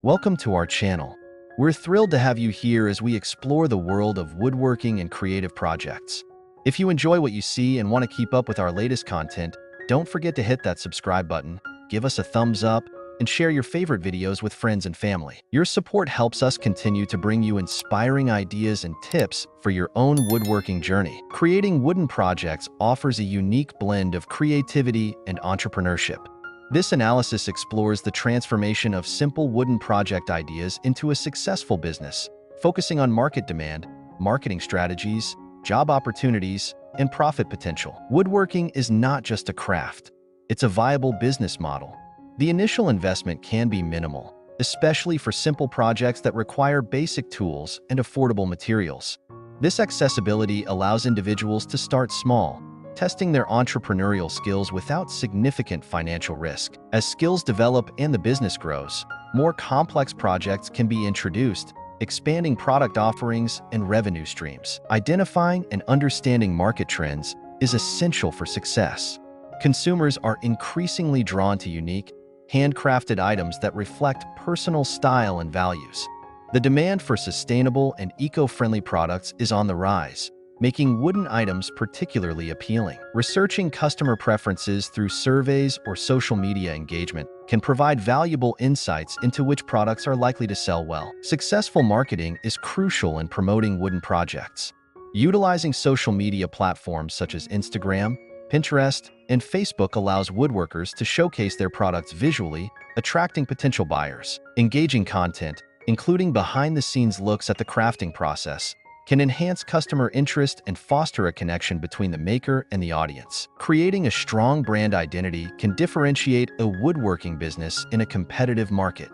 Welcome to our channel. We're thrilled to have you here as we explore the world of woodworking and creative projects. If you enjoy what you see and want to keep up with our latest content, don't forget to hit that subscribe button, give us a thumbs up, and share your favorite videos with friends and family. Your support helps us continue to bring you inspiring ideas and tips for your own woodworking journey. Creating wooden projects offers a unique blend of creativity and entrepreneurship. This analysis explores the transformation of simple wooden project ideas into a successful business, focusing on market demand, marketing strategies, job opportunities, and profit potential. Woodworking is not just a craft, it's a viable business model. The initial investment can be minimal, especially for simple projects that require basic tools and affordable materials. This accessibility allows individuals to start small, testing their entrepreneurial skills without significant financial risk. As skills develop and the business grows, more complex projects can be introduced, expanding product offerings and revenue streams. Identifying and understanding market trends is essential for success. Consumers are increasingly drawn to unique, handcrafted items that reflect personal style and values. The demand for sustainable and eco-friendly products is on the rise, making wooden items particularly appealing. Researching customer preferences through surveys or social media engagement can provide valuable insights into which products are likely to sell well. Successful marketing is crucial in promoting wooden projects. Utilizing social media platforms such as Instagram, Pinterest, and Facebook allows woodworkers to showcase their products visually, attracting potential buyers. Engaging content, including behind-the-scenes looks at the crafting process, can enhance customer interest and foster a connection between the maker and the audience. Creating a strong brand identity can differentiate a woodworking business in a competitive market.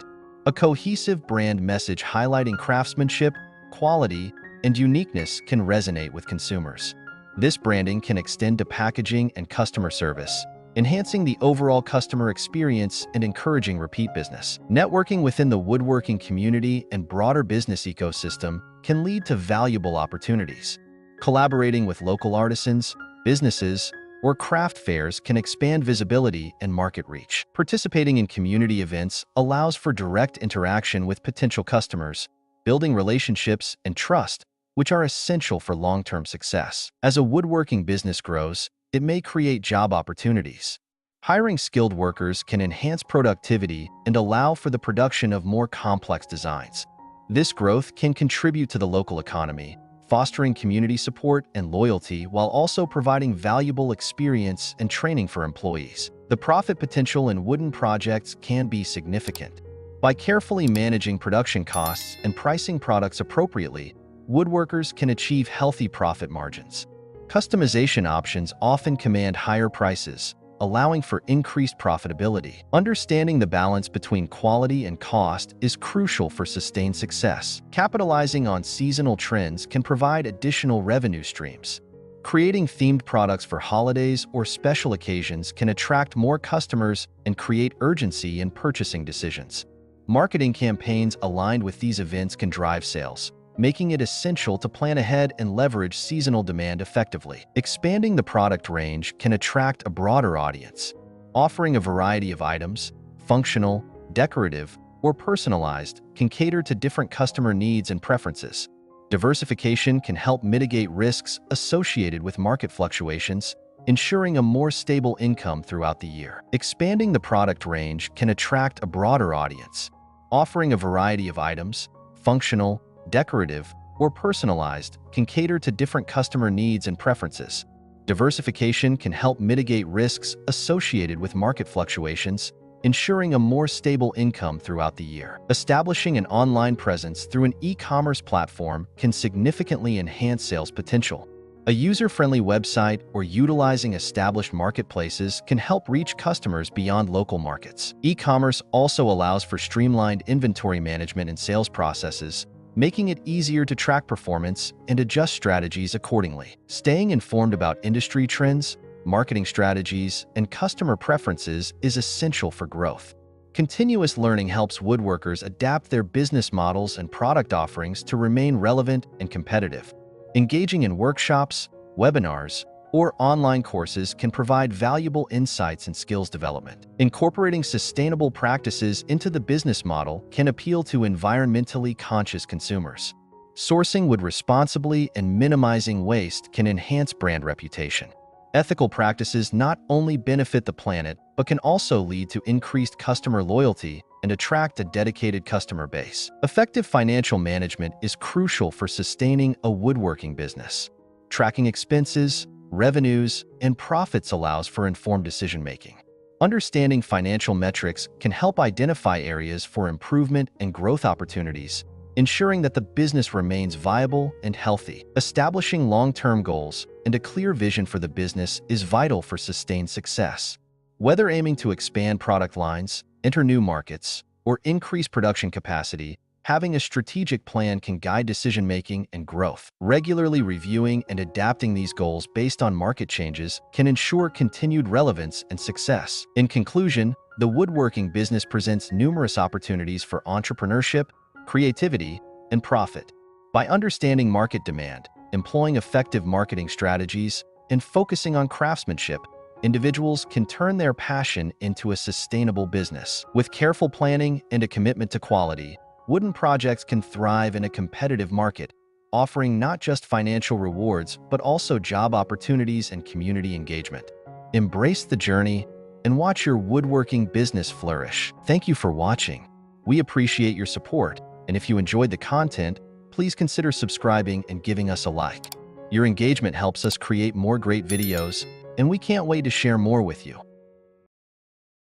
A cohesive brand message highlighting craftsmanship, quality, and uniqueness can resonate with consumers. This branding can extend to packaging and customer service, enhancing the overall customer experience and encouraging repeat business. Networking within the woodworking community and broader business ecosystem can lead to valuable opportunities. Collaborating with local artisans, businesses, or craft fairs can expand visibility and market reach. Participating in community events allows for direct interaction with potential customers, building relationships and trust, which are essential for long-term success. As a woodworking business grows, it may create job opportunities. Hiring skilled workers can enhance productivity and allow for the production of more complex designs. This growth can contribute to the local economy, fostering community support and loyalty while also providing valuable experience and training for employees. The profit potential in wooden projects can be significant. By carefully managing production costs and pricing products appropriately, woodworkers can achieve healthy profit margins. Customization options often command higher prices, allowing for increased profitability. Understanding the balance between quality and cost is crucial for sustained success. Capitalizing on seasonal trends can provide additional revenue streams. Creating themed products for holidays or special occasions can attract more customers and create urgency in purchasing decisions. Marketing campaigns aligned with these events can drive sales, making it essential to plan ahead and leverage seasonal demand effectively. Expanding the product range can attract a broader audience. Offering a variety of items, functional, decorative, or personalized, can cater to different customer needs and preferences. Diversification can help mitigate risks associated with market fluctuations, ensuring a more stable income throughout the year. Expanding the product range can attract a broader audience. Offering a variety of items, functional, decorative, or personalized, can cater to different customer needs and preferences. Diversification can help mitigate risks associated with market fluctuations, ensuring a more stable income throughout the year. Establishing an online presence through an e-commerce platform can significantly enhance sales potential. A user-friendly website or utilizing established marketplaces can help reach customers beyond local markets. E-commerce also allows for streamlined inventory management and sales processes, making it easier to track performance and adjust strategies accordingly. Staying informed about industry trends, marketing strategies, and customer preferences is essential for growth. Continuous learning helps woodworkers adapt their business models and product offerings to remain relevant and competitive. Engaging in workshops, webinars, or online courses can provide valuable insights and skills development. Incorporating sustainable practices into the business model can appeal to environmentally conscious consumers. Sourcing wood responsibly and minimizing waste can enhance brand reputation. Ethical practices not only benefit the planet, but can also lead to increased customer loyalty and attract a dedicated customer base. Effective financial management is crucial for sustaining a woodworking business. Tracking expenses, revenues, and profits allows for informed decision-making. Understanding financial metrics can help identify areas for improvement and growth opportunities, ensuring that the business remains viable and healthy. Establishing long-term goals and a clear vision for the business is vital for sustained success. Whether aiming to expand product lines, enter new markets, or increase production capacity, having a strategic plan can guide decision-making and growth. Regularly reviewing and adapting these goals based on market changes can ensure continued relevance and success. In conclusion, the woodworking business presents numerous opportunities for entrepreneurship, creativity, and profit. By understanding market demand, employing effective marketing strategies, and focusing on craftsmanship, individuals can turn their passion into a sustainable business. With careful planning and a commitment to quality, wooden projects can thrive in a competitive market, offering not just financial rewards, but also job opportunities and community engagement. Embrace the journey and watch your woodworking business flourish. Thank you for watching. We appreciate your support, and if you enjoyed the content, please consider subscribing and giving us a like. Your engagement helps us create more great videos, and we can't wait to share more with you.